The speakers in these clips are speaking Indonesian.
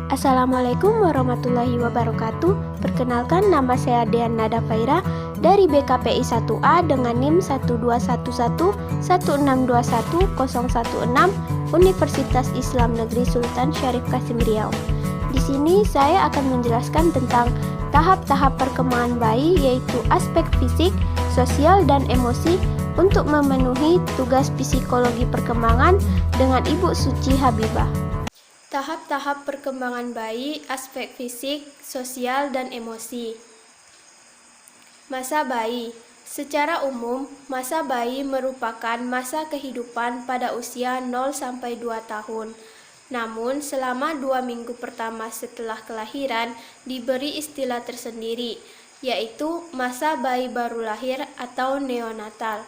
Assalamualaikum warahmatullahi wabarakatuh. Perkenalkan, nama saya Dean Nada Faira dari BKPI 1A dengan NIM 1211116210016 Universitas Islam Negeri Sultan Syarif Kasim Riau. Di sini saya akan menjelaskan tentang tahap-tahap perkembangan bayi, yaitu aspek fisik, sosial, dan emosi untuk memenuhi tugas psikologi perkembangan dengan Ibu Suci Habibah. Tahap-tahap perkembangan bayi, aspek fisik, sosial, dan emosi. Masa bayi. Secara umum, masa bayi merupakan masa kehidupan pada usia 0-2 tahun. Namun, selama 2 minggu pertama setelah kelahiran diberi istilah tersendiri, yaitu masa bayi baru lahir atau neonatal,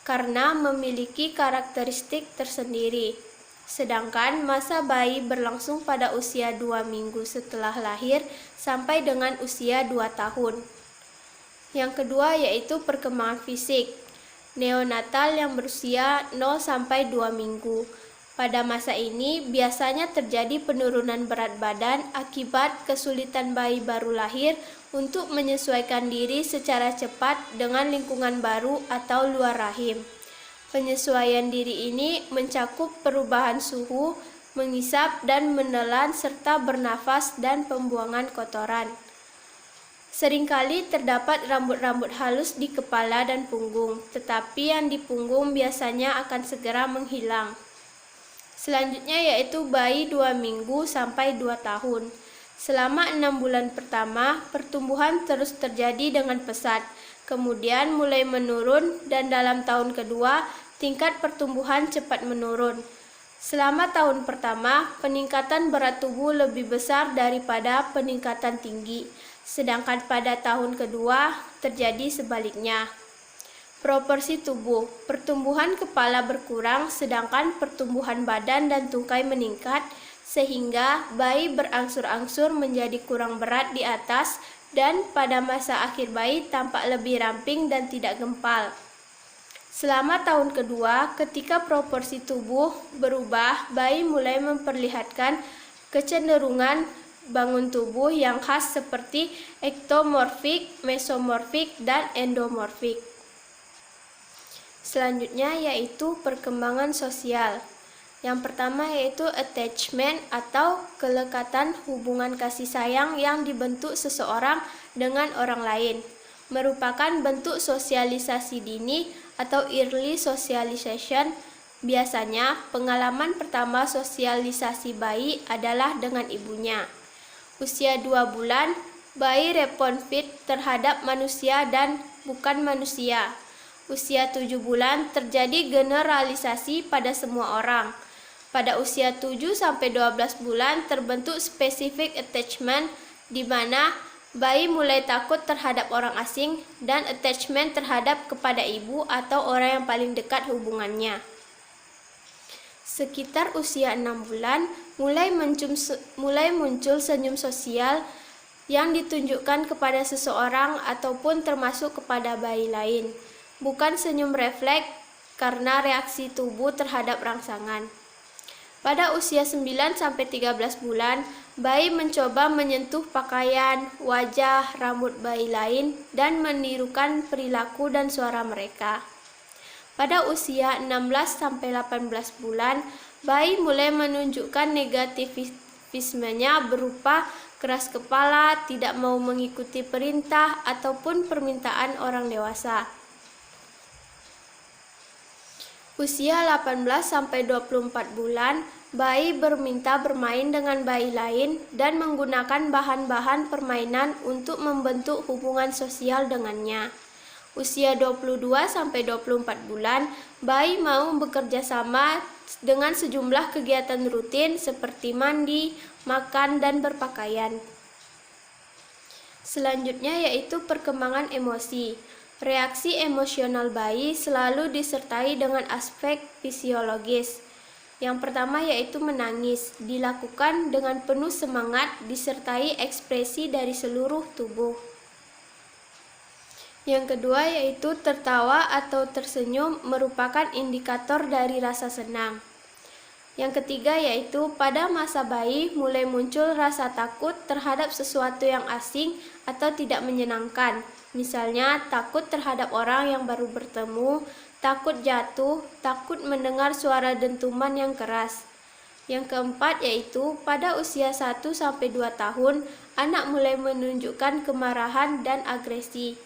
karena memiliki karakteristik tersendiri. Sedangkan masa bayi berlangsung pada usia 2 minggu setelah lahir sampai dengan usia 2 tahun. Yang kedua yaitu perkembangan fisik. Neonatal yang berusia 0-2 minggu. Pada masa ini biasanya terjadi penurunan berat badan akibat kesulitan bayi baru lahir untuk menyesuaikan diri secara cepat dengan lingkungan baru atau luar rahim. Penyesuaian diri ini mencakup perubahan suhu, mengisap dan menelan serta bernafas dan pembuangan kotoran. Seringkali terdapat rambut-rambut halus di kepala dan punggung, tetapi yang di punggung biasanya akan segera menghilang. Selanjutnya yaitu bayi 2 minggu sampai 2 tahun. Selama 6 bulan pertama, pertumbuhan terus terjadi dengan pesat. Kemudian mulai menurun dan dalam tahun kedua tingkat pertumbuhan cepat menurun. Selama tahun pertama, peningkatan berat tubuh lebih besar daripada peningkatan tinggi, sedangkan pada tahun kedua terjadi sebaliknya. Proporsi tubuh, pertumbuhan kepala berkurang sedangkan pertumbuhan badan dan tungkai meningkat, sehingga bayi berangsur-angsur menjadi kurang berat di atas dan pada masa akhir bayi tampak lebih ramping dan tidak gempal. Selama tahun kedua, ketika proporsi tubuh berubah, bayi mulai memperlihatkan kecenderungan bangun tubuh yang khas seperti ektomorfik, mesomorfik, dan endomorfik. Selanjutnya yaitu perkembangan sosial. Yang pertama yaitu attachment atau kelekatan hubungan kasih sayang yang dibentuk seseorang dengan orang lain. Merupakan bentuk sosialisasi dini atau early socialization. Biasanya pengalaman pertama sosialisasi bayi adalah dengan ibunya. Usia 2 bulan, bayi respon fit terhadap manusia dan bukan manusia. Usia 7 bulan terjadi generalisasi pada semua orang. Pada usia 7-12 bulan terbentuk specific attachment di mana bayi mulai takut terhadap orang asing dan attachment terhadap kepada ibu atau orang yang paling dekat hubungannya. Sekitar usia 6 bulan mulai muncul senyum sosial yang ditunjukkan kepada seseorang ataupun termasuk kepada bayi lain. Bukan senyum refleks karena reaksi tubuh terhadap rangsangan. Pada usia 9-13 bulan, bayi mencoba menyentuh pakaian, wajah, rambut bayi lain, dan menirukan perilaku dan suara mereka. Pada usia 16-18 bulan, bayi mulai menunjukkan negativismenya berupa keras kepala, tidak mau mengikuti perintah, ataupun permintaan orang dewasa. Usia 18-24 bulan, bayi berminta bermain dengan bayi lain dan menggunakan bahan-bahan permainan untuk membentuk hubungan sosial dengannya. Usia 22-24 bulan, bayi mau bekerja sama dengan sejumlah kegiatan rutin seperti mandi, makan, dan berpakaian. Selanjutnya yaitu perkembangan emosi. Reaksi emosional bayi selalu disertai dengan aspek fisiologis. Yang pertama yaitu menangis, dilakukan dengan penuh semangat disertai ekspresi dari seluruh tubuh. Yang kedua yaitu tertawa atau tersenyum merupakan indikator dari rasa senang. Yang ketiga yaitu pada masa bayi mulai muncul rasa takut terhadap sesuatu yang asing atau tidak menyenangkan. Misalnya takut terhadap orang yang baru bertemu, takut jatuh, takut mendengar suara dentuman yang keras. Yang keempat yaitu pada usia 1-2 tahun, anak mulai menunjukkan kemarahan dan agresi.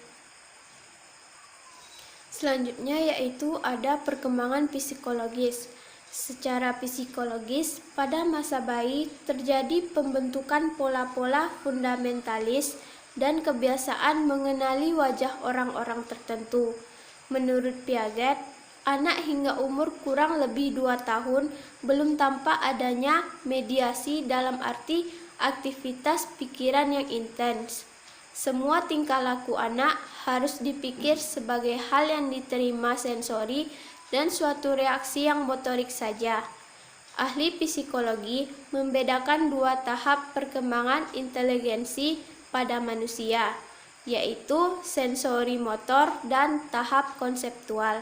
Selanjutnya yaitu ada perkembangan psikologis. Secara psikologis, pada masa bayi terjadi pembentukan pola-pola fundamentalis dan kebiasaan mengenali wajah orang-orang tertentu. Menurut Piaget, anak hingga umur kurang lebih 2 tahun belum tampak adanya mediasi dalam arti aktivitas pikiran yang intens. Semua tingkah laku anak harus dipikir sebagai hal yang diterima sensori dan suatu reaksi yang motorik saja. Ahli psikologi membedakan 2 tahap perkembangan inteligensi pada manusia, yaitu sensori motor dan tahap konseptual.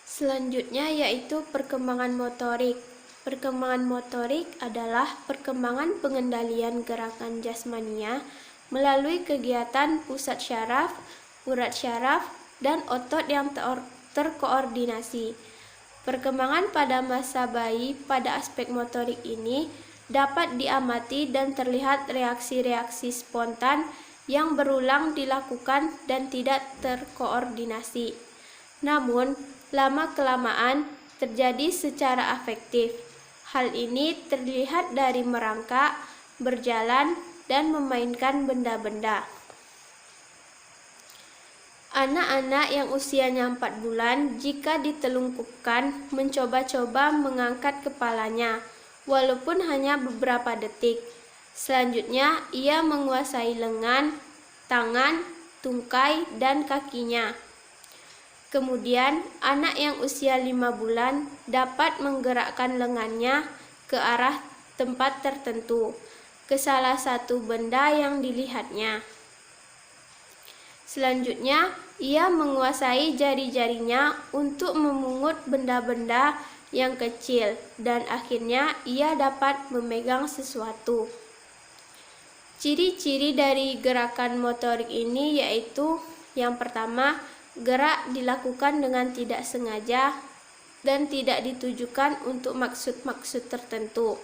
Selanjutnya yaitu perkembangan motorik. Perkembangan motorik adalah perkembangan pengendalian gerakan jasmania melalui kegiatan pusat syaraf, urat syaraf, dan otot yang terkoordinasi. Perkembangan pada masa bayi pada aspek motorik ini dapat diamati dan terlihat reaksi-reaksi spontan yang berulang dilakukan dan tidak terkoordinasi. Namun, lama-kelamaan terjadi secara afektif. Hal ini terlihat dari merangkak, berjalan, dan memainkan benda-benda. Anak-anak yang usianya 4 bulan jika ditelungkupkan mencoba-coba mengangkat kepalanya, walaupun hanya beberapa detik. Selanjutnya, ia menguasai lengan, tangan, tungkai, dan kakinya. Kemudian, anak yang usia 5 bulan dapat menggerakkan lengannya ke arah tempat tertentu, ke salah satu benda yang dilihatnya. Selanjutnya, ia menguasai jari-jarinya untuk memungut benda-benda yang kecil dan akhirnya ia dapat memegang sesuatu. Ciri-ciri dari gerakan motorik ini yaitu yang pertama, gerak dilakukan dengan tidak sengaja dan tidak ditujukan untuk maksud-maksud tertentu.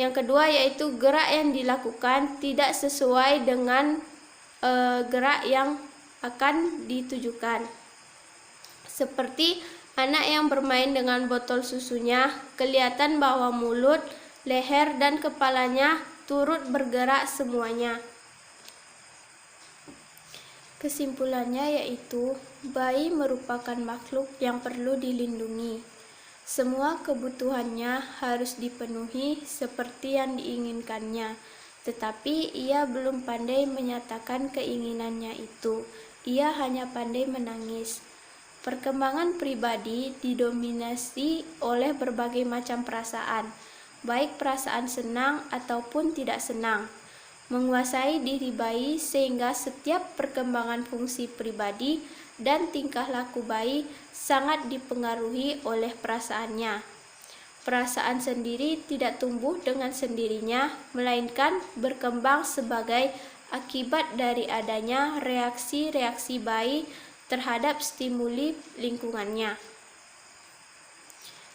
Yang kedua yaitu gerak yang dilakukan tidak sesuai dengan gerak yang akan ditujukan. Seperti anak yang bermain dengan botol susunya, kelihatan bahwa mulut, leher, dan kepalanya turut bergerak semuanya. Kesimpulannya yaitu, bayi merupakan makhluk yang perlu dilindungi. Semua kebutuhannya harus dipenuhi seperti yang diinginkannya. Tetapi ia belum pandai menyatakan keinginannya itu, ia hanya pandai menangis. Perkembangan pribadi didominasi oleh berbagai macam perasaan, baik perasaan senang ataupun tidak senang, menguasai diri bayi sehingga setiap perkembangan fungsi pribadi dan tingkah laku bayi sangat dipengaruhi oleh perasaannya. Perasaan sendiri tidak tumbuh dengan sendirinya, melainkan berkembang sebagai akibat dari adanya reaksi-reaksi bayi terhadap stimuli lingkungannya.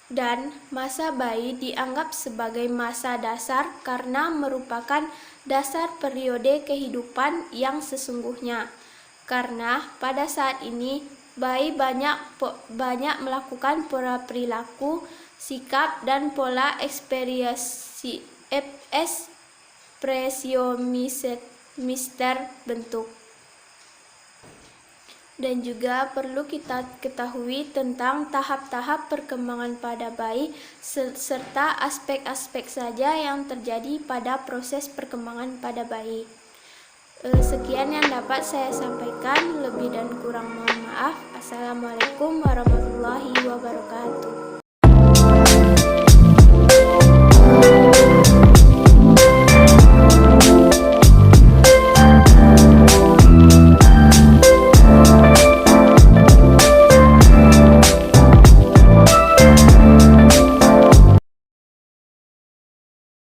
Dan masa bayi dianggap sebagai masa dasar karena merupakan dasar periode kehidupan yang sesungguhnya. Karena pada saat ini bayi banyak melakukan pola perilaku, sikap, dan pola ekspresiomister bentuk. Dan juga perlu kita ketahui tentang tahap-tahap perkembangan pada bayi serta aspek-aspek saja yang terjadi pada proses perkembangan pada bayi. Sekian yang dapat saya sampaikan, lebih dan kurang mohon maaf. Assalamualaikum warahmatullahi wabarakatuh.